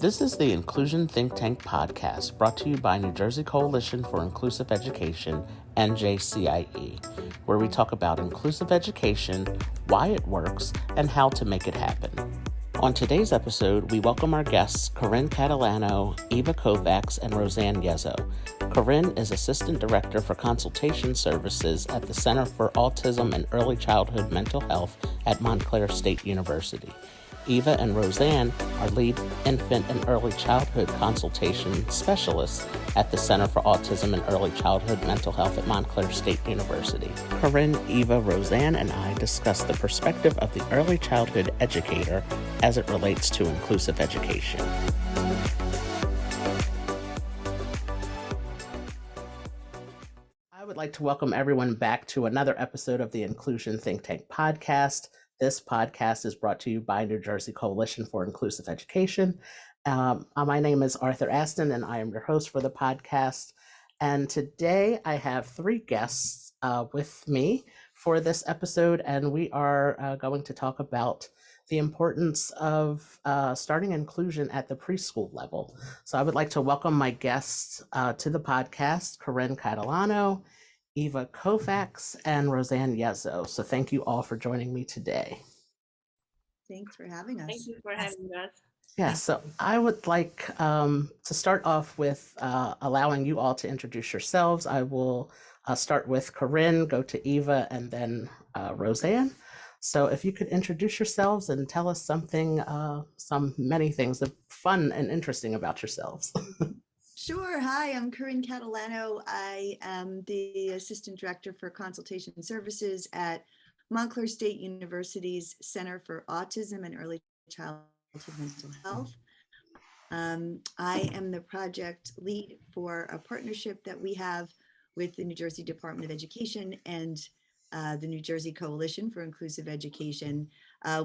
This is the Inclusion Think Tank podcast brought to you by New Jersey Coalition for Inclusive Education, NJCIE, where we talk about inclusive education, why it works, and how to make it happen. On today's episode, we welcome our guests Corinne Catalano, Eva Kovacs, and Rosanne Yezzo. Corinne is Assistant Director for Consultation Services at the Center for Autism and Early Childhood Mental Health at Montclair State University. Eva and Roseanne are lead infant and early childhood consultation specialists at the Center for Autism and Early Childhood Mental Health at Montclair State University. Corinne, Eva, Roseanne, and I discuss the perspective of the early childhood educator as it relates to inclusive education. I would like to welcome everyone back to another episode of the Inclusion Think Tank podcast. This podcast is brought to you by New Jersey Coalition for Inclusive Education. My name is Arthur Aston, and I am your host for the podcast. And today I have three guests with me for this episode, and we are going to talk about the importance of starting inclusion at the preschool level. So I would like to welcome my guests to the podcast, Corinne Catalano, Eva Kovacs, and Rosanne Yezzo. So thank you all for joining me today. Thanks for having us. Thank you for having us. Yeah, so I would like to start off with allowing you all to introduce yourselves. I will start with Corinne, go to Eva, and then Rosanne. So if you could introduce yourselves and tell us many things fun and interesting about yourselves. Sure. Hi, I'm Corinne Catalano. I am the Assistant Director for Consultation Services at Montclair State University's Center for Autism and Early Childhood Mental Health. I am the project lead for a partnership that we have with the New Jersey Department of Education and the New Jersey Coalition for Inclusive Education.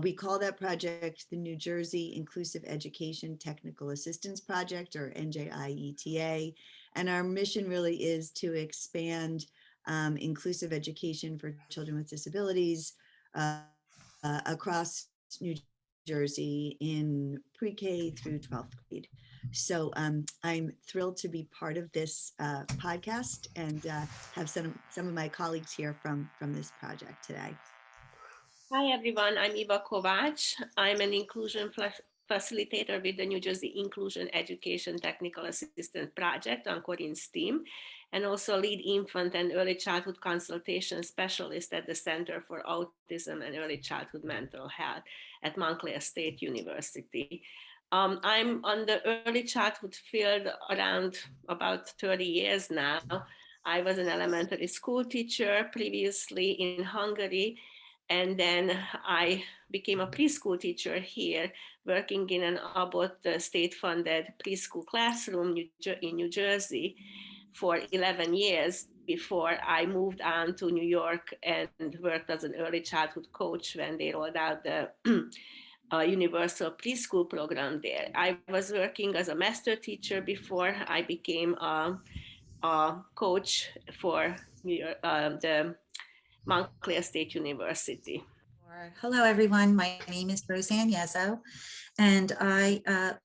We call that project the New Jersey Inclusive Education Technical Assistance Project, or NJIETA. And our mission really is to expand inclusive education for children with disabilities across New Jersey in pre-K through 12th grade. So I'm thrilled to be part of this podcast and have some of my colleagues here from this project today. Hi, everyone. I'm Eva Kovacs. I'm an inclusion facilitator with the New Jersey Inclusion Education Technical Assistance Project on Corinne's team, and also lead infant and early childhood consultation specialist at the Center for Autism and Early Childhood Mental Health at Montclair State University. I'm on the early childhood field around about 30 years now. I was an elementary school teacher previously in Hungary, and then I became a preschool teacher here, working in an Abbott state-funded preschool classroom in New Jersey for 11 years before I moved on to New York and worked as an early childhood coach when they rolled out the universal preschool program there. I was working as a master teacher before I became a coach for the Montclair State University. Hello, everyone. My name is Rosanne Yezzo, and I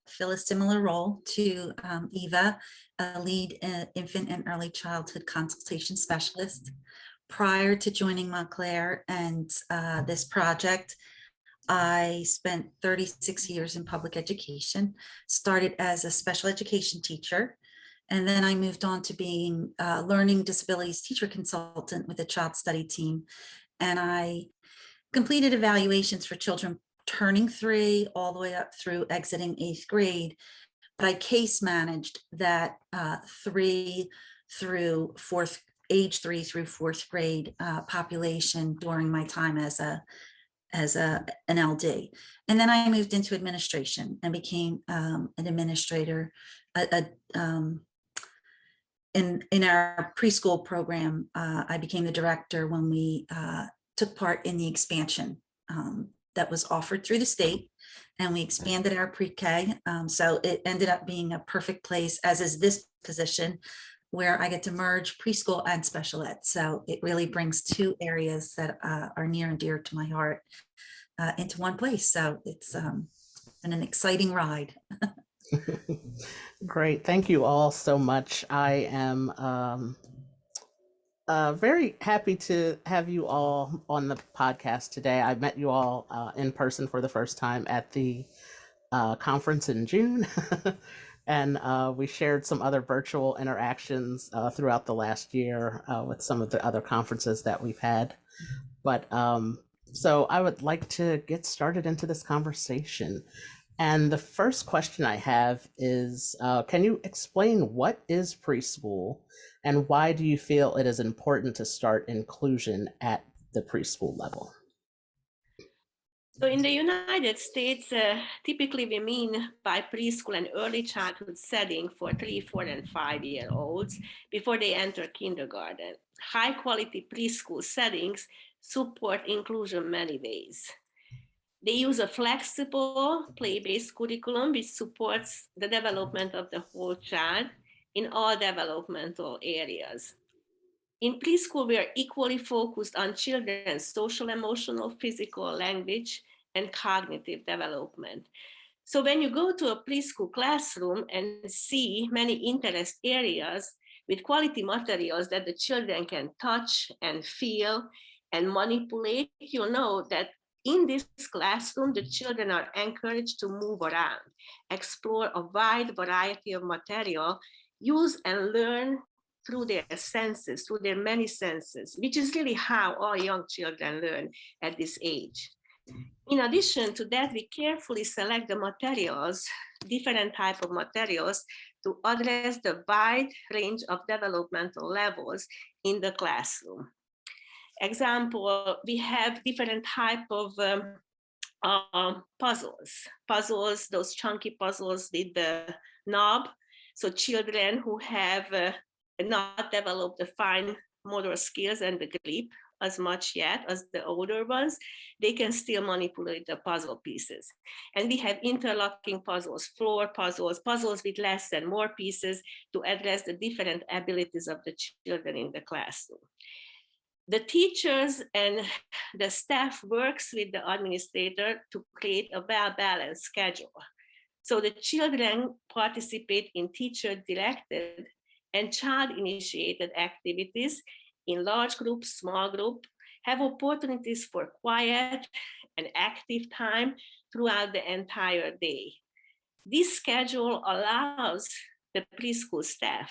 fill a similar role to Eva, a lead infant and early childhood consultation specialist. Prior to joining Montclair and this project, I spent 36 years in public education, started as a special education teacher, and then I moved on to being a learning disabilities teacher consultant with a child study team. And I completed evaluations for children turning 3 all the way up through exiting 8th grade. But I case managed that age 3 through 4th grade population during my time as an LD. And then I moved into administration and became an administrator in our preschool program. I became the director when we took part in the expansion that was offered through the state, and we expanded our pre-K. So it ended up being a perfect place, as is this position, where I get to merge preschool and special ed. So it really brings two areas that are near and dear to my heart into one place. So it's been an exciting ride. Great. Thank you all so much. I am very happy to have you all on the podcast today. I met you all in person for the first time at the conference in June. And we shared some other virtual interactions throughout the last year with some of the other conferences that we've had. But so I would like to get started into this conversation. And the first question I have is can you explain what is preschool and why do you feel it is important to start inclusion at the preschool level? So in the United States, typically we mean by preschool and early childhood setting for 3, 4, and 5-year-olds before they enter kindergarten. High quality preschool settings support inclusion many ways. They use a flexible play-based curriculum which supports the development of the whole child in all developmental areas. In preschool, we are equally focused on children's social, emotional, physical, language, and cognitive development. So when you go to a preschool classroom and see many interest areas with quality materials that the children can touch and feel and manipulate, you'll know that in this classroom, the children are encouraged to move around, explore a wide variety of material, use and learn through their senses, through their many senses, which is really how all young children learn at this age. In addition to that, we carefully select the materials, different type of materials, to address the wide range of developmental levels in the classroom. Example, we have different type of puzzles, those chunky puzzles with the knob. So children who have not developed the fine motor skills and the grip as much yet as the older ones, they can still manipulate the puzzle pieces. And we have interlocking puzzles, floor puzzles, puzzles with less and more pieces to address the different abilities of the children in the classroom. The teachers and the staff works with the administrator to create a well-balanced schedule. So the children participate in teacher-directed and child-initiated activities in large groups, small group, have opportunities for quiet and active time throughout the entire day. This schedule allows the preschool staff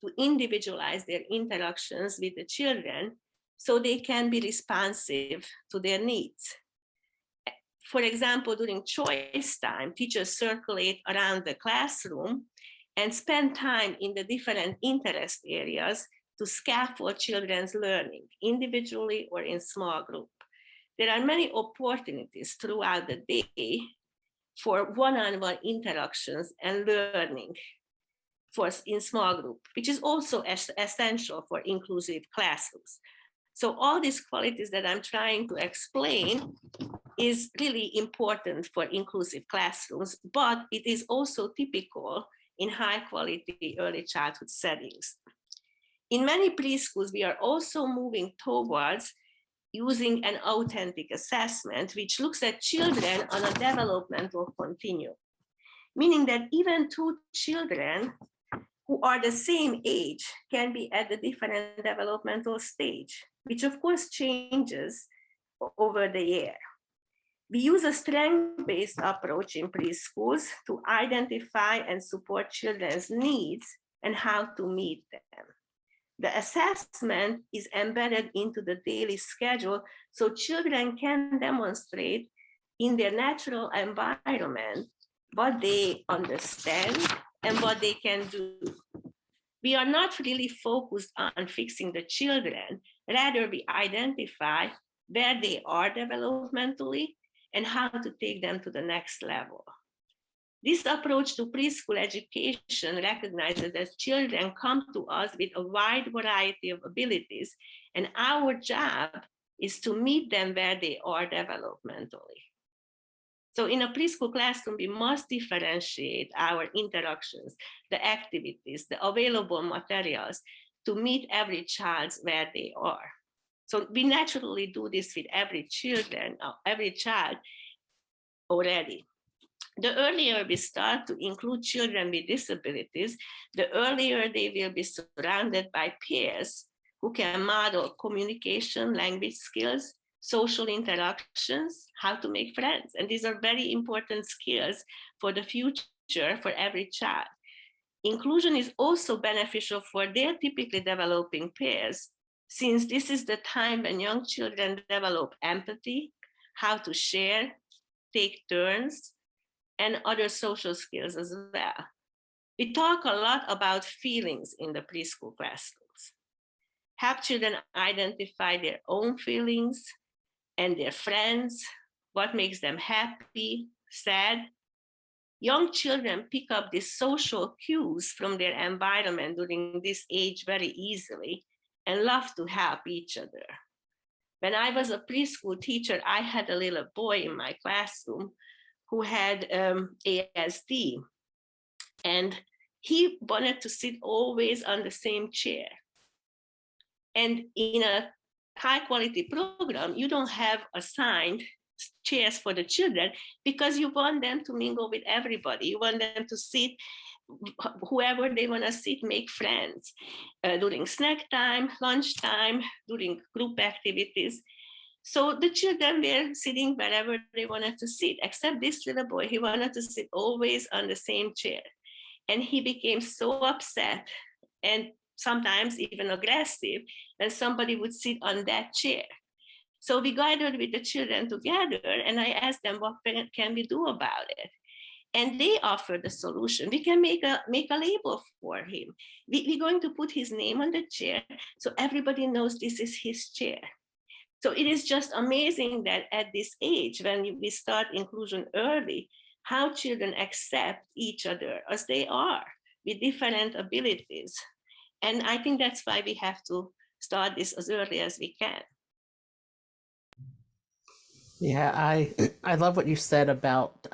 to individualize their interactions with the children so they can be responsive to their needs. For example, during choice time, teachers circulate around the classroom and spend time in the different interest areas to scaffold children's learning, individually or in small group. There are many opportunities throughout the day for one-on-one interactions and learning in small group, which is also essential for inclusive classrooms. So all these qualities that I'm trying to explain is really important for inclusive classrooms, but it is also typical in high quality early childhood settings. In many preschools, we are also moving towards using an authentic assessment, which looks at children on a developmental continuum, meaning that even two children who are the same age can be at a different developmental stage, which of course changes over the year. We use a strength-based approach in preschools to identify and support children's needs and how to meet them. The assessment is embedded into the daily schedule so children can demonstrate in their natural environment what they understand and what they can do. We are not really focused on fixing the children, rather we identify where they are developmentally and how to take them to the next level. This approach to preschool education recognizes that children come to us with a wide variety of abilities, and our job is to meet them where they are developmentally. So in a preschool classroom, we must differentiate our interactions, the activities, the available materials to meet every child where they are. So we naturally do this with every child already. The earlier we start to include children with disabilities, the earlier they will be surrounded by peers who can model communication, language skills, social interactions, how to make friends. And these are very important skills for the future for every child. Inclusion is also beneficial for their typically developing peers, since this is the time when young children develop empathy, how to share, take turns, and other social skills as well. We talk a lot about feelings in the preschool classrooms. Help children identify their own feelings and their friends, what makes them happy, sad. Young children pick up these social cues from their environment during this age very easily and love to help each other. When I was a preschool teacher, I had a little boy in my classroom who had ASD, and he wanted to sit always on the same chair. And in a high quality program, you don't have assigned chairs for the children because you want them to mingle with everybody. You want them to sit whoever they want to sit, make friends during snack time, lunchtime, during group activities. So the children were sitting wherever they wanted to sit, except this little boy, he wanted to sit always on the same chair. And he became so upset and sometimes even aggressive when somebody would sit on that chair. So we gathered with the children together and I asked them, what can we do about it? And they offered a solution. We can make a label for him. We're going to put his name on the chair so everybody knows this is his chair. So it is just amazing that at this age, when we start inclusion early, how children accept each other as they are with different abilities. And I think that's why we have to start this as early as we can. Yeah, I love what you said about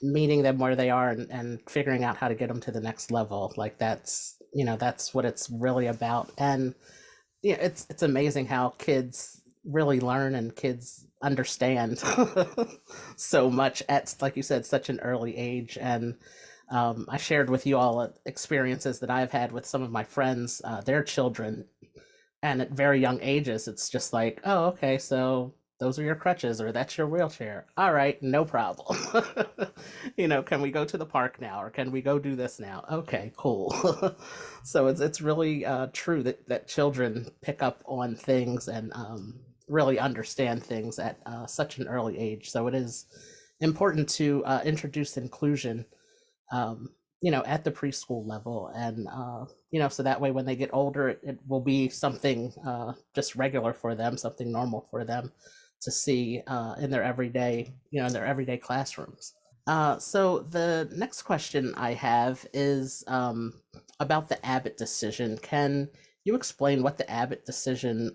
meeting them where they are and figuring out how to get them to the next level. Like that's that's what it's really about. And yeah, it's amazing how kids really learn and kids understand so much at, like you said, such an early age. And I shared with you all experiences that I've had with some of my friends, their children, and at very young ages, it's just like, oh, okay, so those are your crutches or that's your wheelchair. All right, no problem. Can we go to the park now or can we go do this now? Okay, cool. So it's really true that children pick up on things and really understand things at such an early age. So it is important to introduce inclusion um, at the preschool level. And, so that way when they get older, it will be something just regular for them, something normal for them to see in their everyday classrooms. So the next question I have is about the Abbott decision. Can you explain what the Abbott decision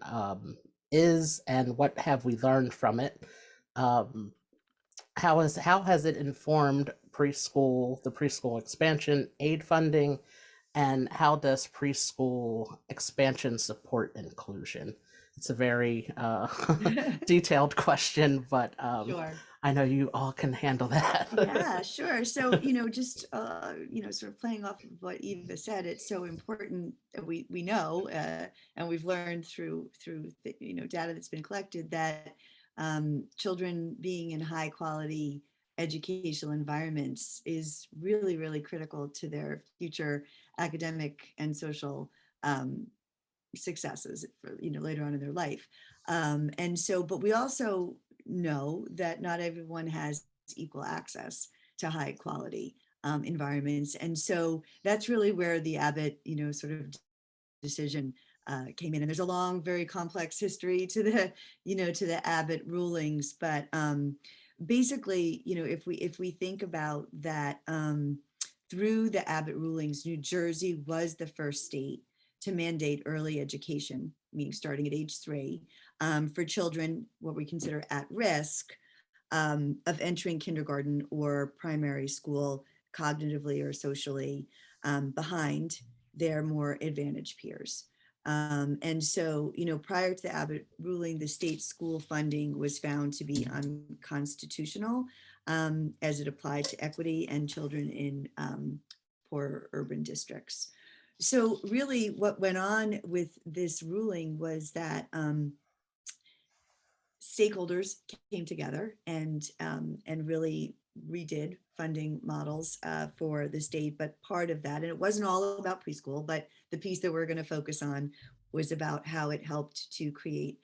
is and what have we learned from it? Um, how has it informed the preschool expansion aid funding, and how does preschool expansion support inclusion? It's a very detailed question, but Sure. I know you all can handle that. Yeah, sure. So, just, sort of playing off of what Eva said, it's so important that we know, and we've learned through the, data that's been collected that children being in high quality educational environments is really, really critical to their future academic and social successes for, later on in their life. And so, but we also know that not everyone has equal access to high quality environments. And so that's really where the Abbott, sort of decision came in. And there's a long, very complex history to the Abbott rulings. But basically, if we think about that, through the Abbott rulings, New Jersey was the first state to mandate early education, meaning starting at age 3, for children, what we consider at risk of entering kindergarten or primary school cognitively or socially behind their more advantaged peers. And so, prior to the Abbott ruling, the state school funding was found to be unconstitutional as it applied to equity and children in poor urban districts. So really what went on with this ruling was that stakeholders came together and really redid funding models for the state. But part of that, and it wasn't all about preschool, but the piece that we're going to focus on was about how it helped to create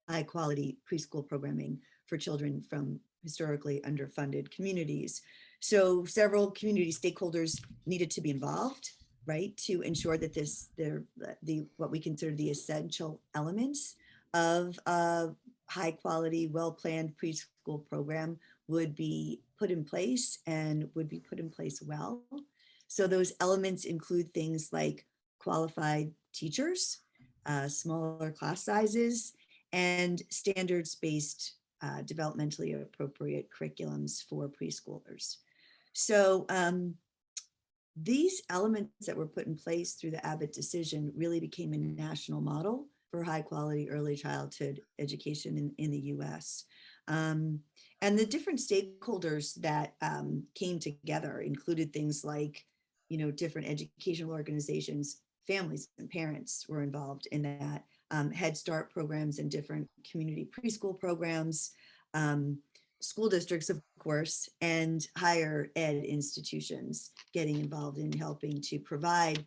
high quality preschool programming for children from historically underfunded communities. So several community stakeholders needed to be involved, right, to ensure that the what we consider the essential elements of a high quality, well-planned preschool program would be put in place and would be put in place well. So those elements include things like qualified teachers, smaller class sizes, and standards-based developmentally appropriate curriculums for preschoolers. So these elements that were put in place through the Abbott decision really became a national model for high quality early childhood education in the US. And the different stakeholders that came together included things like, different educational organizations, families and parents were involved in that, Head Start programs and different community preschool programs, school districts, of course, and higher ed institutions getting involved in helping to provide,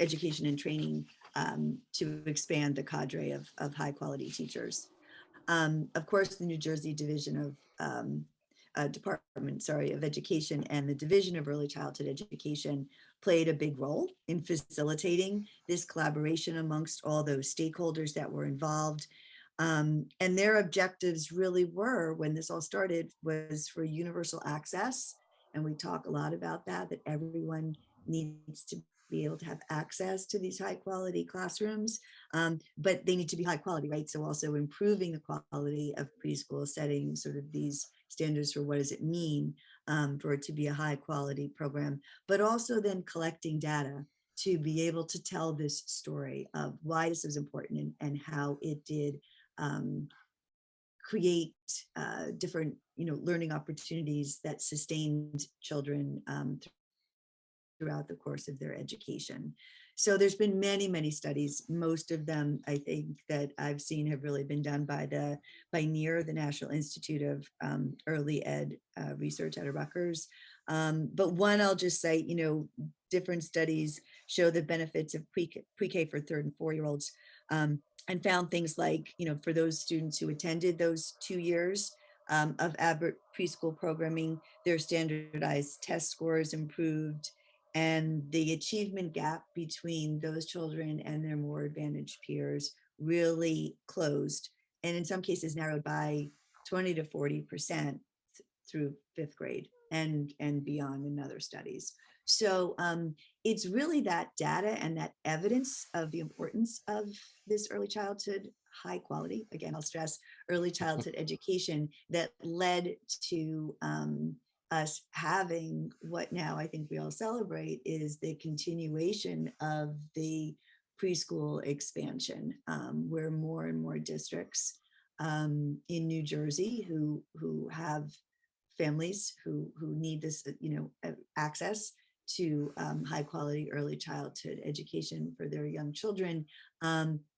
education and training to expand the cadre of high quality teachers. Of course, the New Jersey Division of Department, of Education and the Division of Early Childhood Education played a big role in facilitating this collaboration amongst all those stakeholders that were involved. And their objectives really were, when this all started, was for universal access. And we talk a lot about that everyone needs to be able to have access to these high quality classrooms, but they need to be high quality, right? So also improving the quality of preschool, setting sort of these standards for what does it mean for it to be a high quality program, but also then collecting data to be able to tell this story of why this is important and how it did create different, learning opportunities that sustained children throughout the course of their education. So there's been many, many studies. Most of them, I think, that I've seen have really been done by NEAR, the National Institute of Early Ed Research out of Rutgers. But one I'll just say, different studies show the benefits of pre-K for 3rd and 4-year-olds, and found things like, for those students who attended those 2 years of Abbott preschool programming, their standardized test scores improved, and the achievement gap between those children and their more advantaged peers really closed, and in some cases narrowed by 20 to 40% through 5th grade and beyond in other studies. So it's really that data and that evidence of the importance of this early childhood high quality, again, I'll stress early childhood education, that led to us having what now I think we all celebrate is the continuation of the preschool expansion, where more and more districts in New Jersey who have families who need this, access to high quality early childhood education for their young children,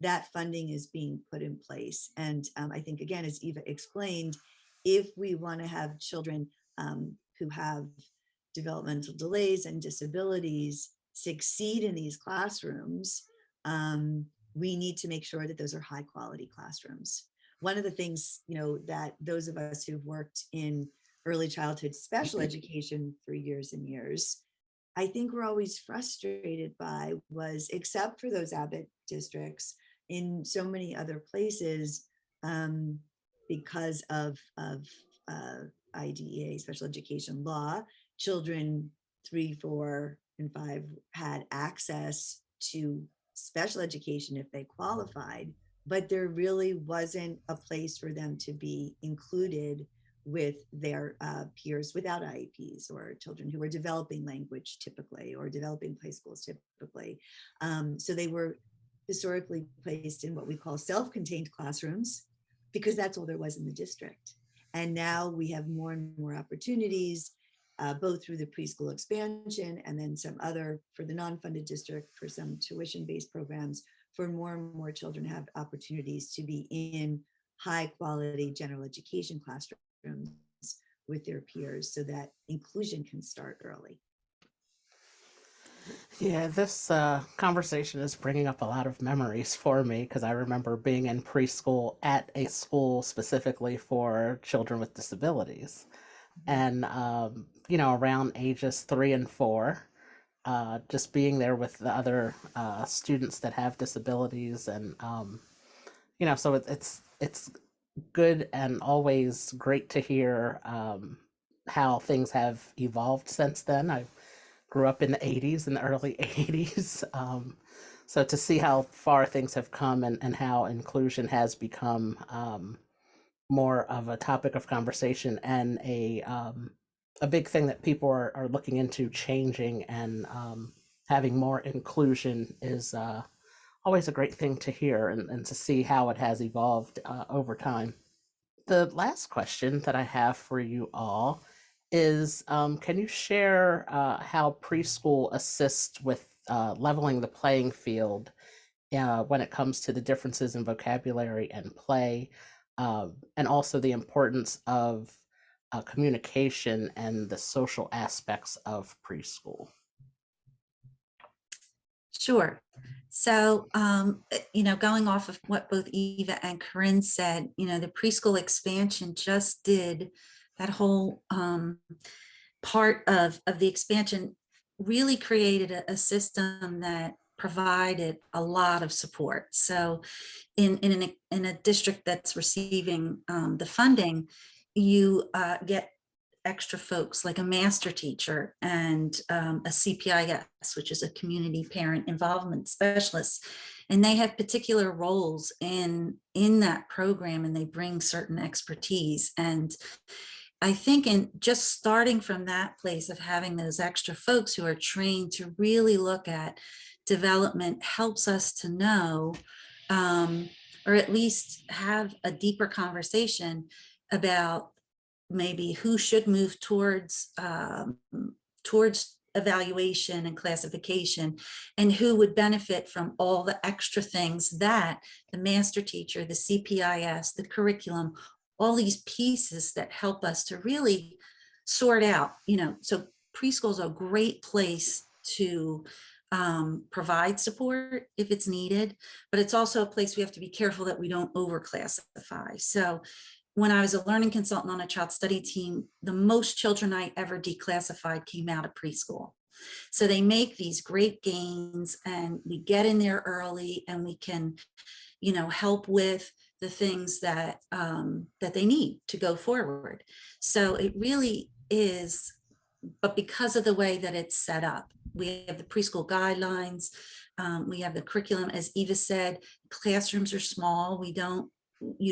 that funding is being put in place. And I think, again, as Eva explained, if we want to have children who have developmental delays and disabilities succeed in these classrooms, we need to make sure that those are high quality classrooms. One of the things, that those of us who've worked in early childhood special education for years and years, I think we're always frustrated by was, except for those Abbott districts, in so many other places, because of IDEA, special education law, children 3, 4, and 5 had access to special education if they qualified, but there really wasn't a place for them to be included with their peers without IEPs, or children who were developing language typically, or developing play schools typically. So they were historically placed in what we call self-contained classrooms, because that's all there was in the district. And now we have more and more opportunities, both through the preschool expansion and then some other for the non-funded district for some tuition-based programs, for more and more children have opportunities to be in high quality general education classrooms with their peers so that inclusion can start early. Yeah, this conversation is bringing up a lot of memories for me because I remember being in preschool at a school specifically for children with disabilities. And, around ages 3 and 4, just being there with the other students that have disabilities. And, so it's good and always great to hear how things have evolved since then. I grew up in the 80s, in the early 80s. So to see how far things have come and how inclusion has become more of a topic of conversation and a big thing that people are looking into changing and having more inclusion is always a great thing to hear and to see how it has evolved over time. The last question that I have for you all is can you share how preschool assists with leveling the playing field when it comes to the differences in vocabulary and play, and also the importance of communication and the social aspects of preschool? Sure. So, going off of what both Eva and Corinne said, the preschool expansion just did that whole part of the expansion really created a system that provided a lot of support. So in a district that's receiving the funding, you get extra folks like a master teacher and a CPIS, which is a community parent involvement specialist. And they have particular roles in that program, and they bring certain expertise. And I think in just starting from that place of having those extra folks who are trained to really look at development helps us to know, or at least have a deeper conversation about maybe who should move towards evaluation and classification, and who would benefit from all the extra things that the master teacher, the CPIS, the curriculum, all these pieces that help us to really sort out, so preschool is a great place to provide support if it's needed, but it's also a place we have to be careful that we don't overclassify. So when I was a learning consultant on a child study team, the most children I ever declassified came out of preschool. So they make these great gains, and we get in there early, and we can, help with the things that that they need to go forward. So it really is, but because of the way that it's set up, we have the preschool guidelines, we have the curriculum, as Eva said, classrooms are small. You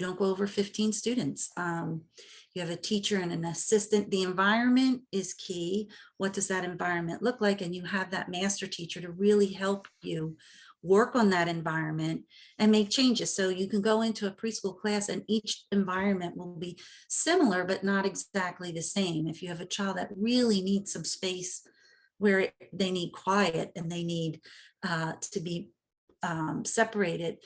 don't go over 15 students. You have a teacher and an assistant. The environment is key. What does that environment look like? And you have that master teacher to really help you work on that environment and make changes. So you can go into a preschool class and each environment will be similar, but not exactly the same. If you have a child that really needs some space where they need quiet and they need to be separated,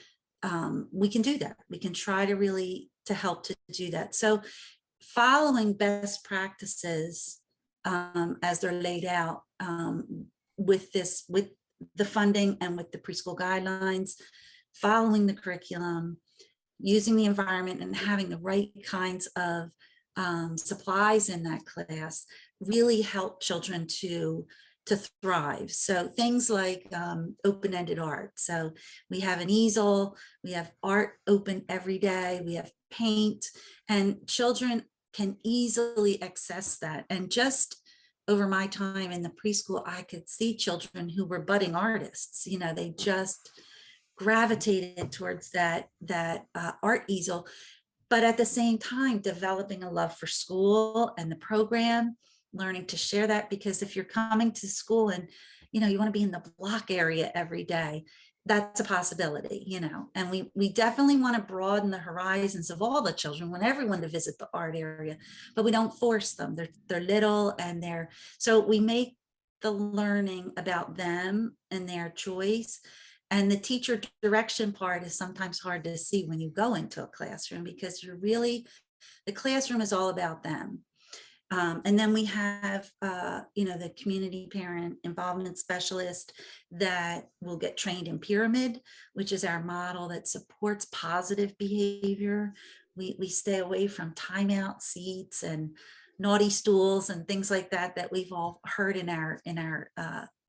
we can do that. We can try to really to help to do that. So following best practices as they're laid out with the funding and with the preschool guidelines, following the curriculum, using the environment, and having the right kinds of supplies in that class really help children to thrive. So things like open-ended art. So we have an easel, we have art open every day, we have paint, and children can easily access that. And just over my time in the preschool, I could see children who were budding artists. They just gravitated towards that art easel, but at the same time developing a love for school and the program, learning to share that, because if you're coming to school and you want to be in the block area every day, that's a possibility, and we definitely want to broaden the horizons of all the children, want everyone to visit the art area, but we don't force them. They're little, and so we make the learning about them and their choice. And the teacher direction part is sometimes hard to see when you go into a classroom, because the classroom is all about them. And then we have, the community parent involvement specialist that will get trained in pyramid, which is our model that supports positive behavior. We stay away from timeout seats and naughty stools and things like that we've all heard in our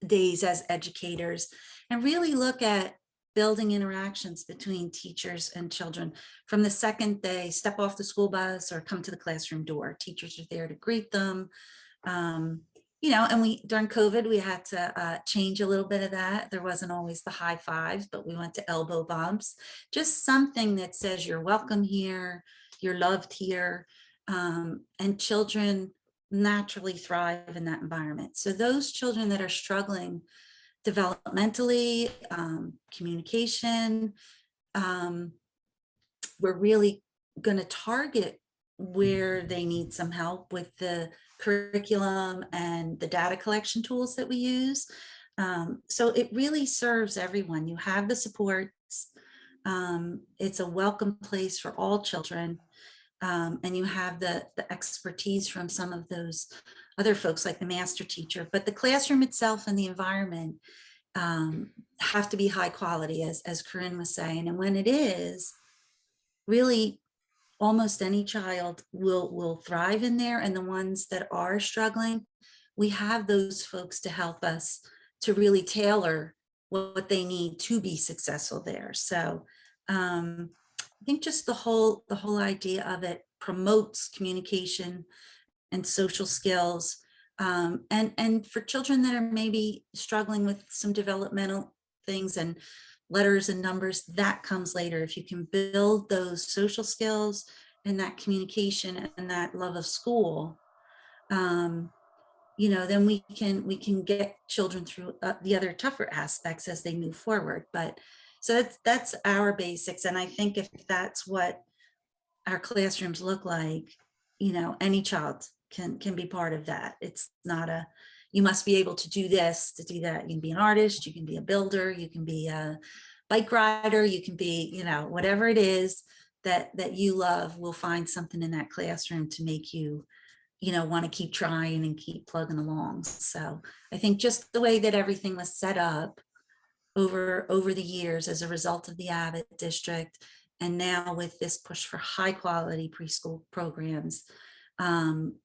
days as educators, and really look at building interactions between teachers and children from the second they step off the school bus or come to the classroom door. Teachers are there to greet them. And during COVID, we had to change a little bit of that. There wasn't always the high fives, but we went to elbow bumps, just something that says you're welcome here, you're loved here. And children naturally thrive in that environment. So those children that are struggling developmentally, communication, we're really going to target where they need some help with the curriculum and the data collection tools that we use. So it really serves everyone. You have the supports. It's a welcome place for all children. And you have the expertise from some of those other folks like the master teacher, but the classroom itself and the environment have to be high quality, as Corinne was saying. And when it is, really almost any child will thrive in there. And the ones that are struggling, we have those folks to help us to really tailor what they need to be successful there. So I think just the whole idea of it promotes communication and social skills. And for children that are maybe struggling with some developmental things and letters and numbers, that comes later. If you can build those social skills and that communication and that love of school, then we can get children through the other tougher aspects as they move forward. But so that's our basics. And I think if that's what our classrooms look like, any child can be part of that. It's not you must be able to do this, to do that. You can be an artist, you can be a builder, you can be a bike rider, you can be, whatever it is that you love. We'll find something in that classroom to make you, want to keep trying and keep plugging along. So I think just the way that everything was set up over the years as a result of the Abbott district, and now with this push for high quality preschool programs,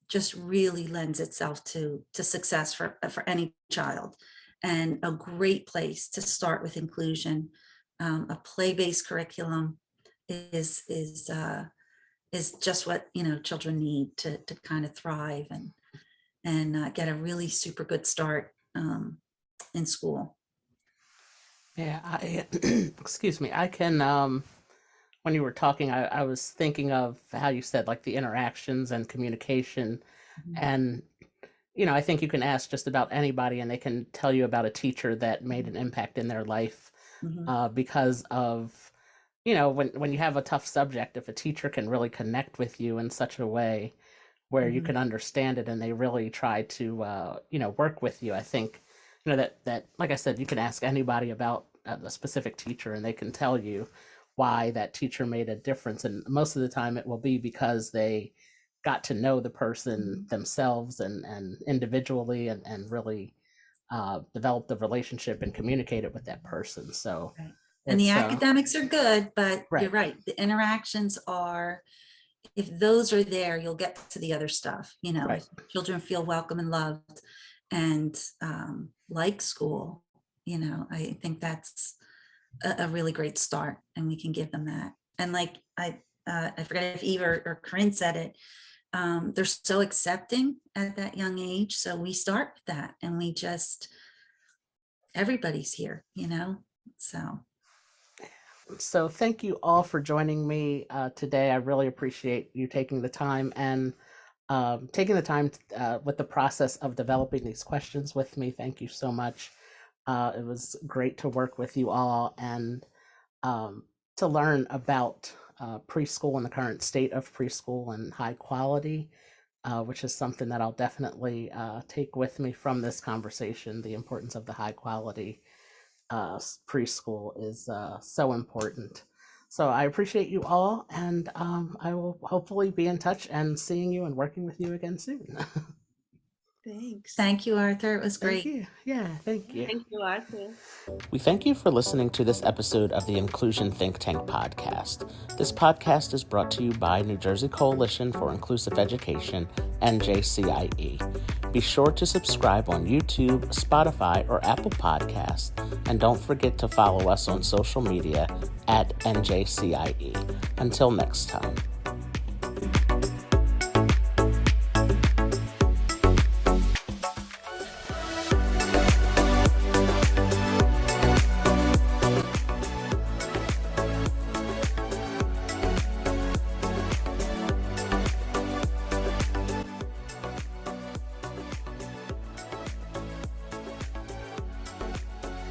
just really lends itself to success for any child, and a great place to start with inclusion. A play-based curriculum is just what children need to kind of thrive and get a really super good start in school. Yeah, excuse me. I can, when you were talking, I was thinking of how you said like the interactions and communication. Mhm. And, I think you can ask just about anybody and they can tell you about a teacher that made an impact in their life Mhm. because of, when you have a tough subject, if a teacher can really connect with you in such a way where you Mhm. can understand it and they really try to, work with you, I think, that, like I said, you can ask anybody about a specific teacher and they can tell you why that teacher made a difference. And most of the time it will be because they got to know the person Mhm. themselves and individually and really developed the relationship and communicated with that person. So Right. And the it's academics are good, but you're right. right. The interactions are, if those are there, you'll get to the other stuff. Right. If children feel welcome and loved and like school, I think that's a really great start, and we can give them that. And like I forget if Eva or Corinne said it, they're so accepting at that young age. So we start with that, and we just, everybody's here, so. So thank you all for joining me today. I really appreciate you taking the time and taking the time with the process of developing these questions with me. Thank you so much. It was great to work with you all and to learn about preschool and the current state of preschool and high quality, which is something that I'll definitely take with me from this conversation. The importance of the high quality preschool is so important. So I appreciate you all, and I will hopefully be in touch and seeing you and working with you again soon. Thanks. Thank you, Arthur. It was Thank great. you. Yeah, thank you. Thank you, Arthur. We thank you for listening to this episode of the Inclusion Think Tank podcast. This podcast is brought to you by New Jersey Coalition for Inclusive Education, NJCIE. Be sure to subscribe on YouTube, Spotify, or Apple Podcasts, and don't forget to follow us on social media at NJCIE. Until next time.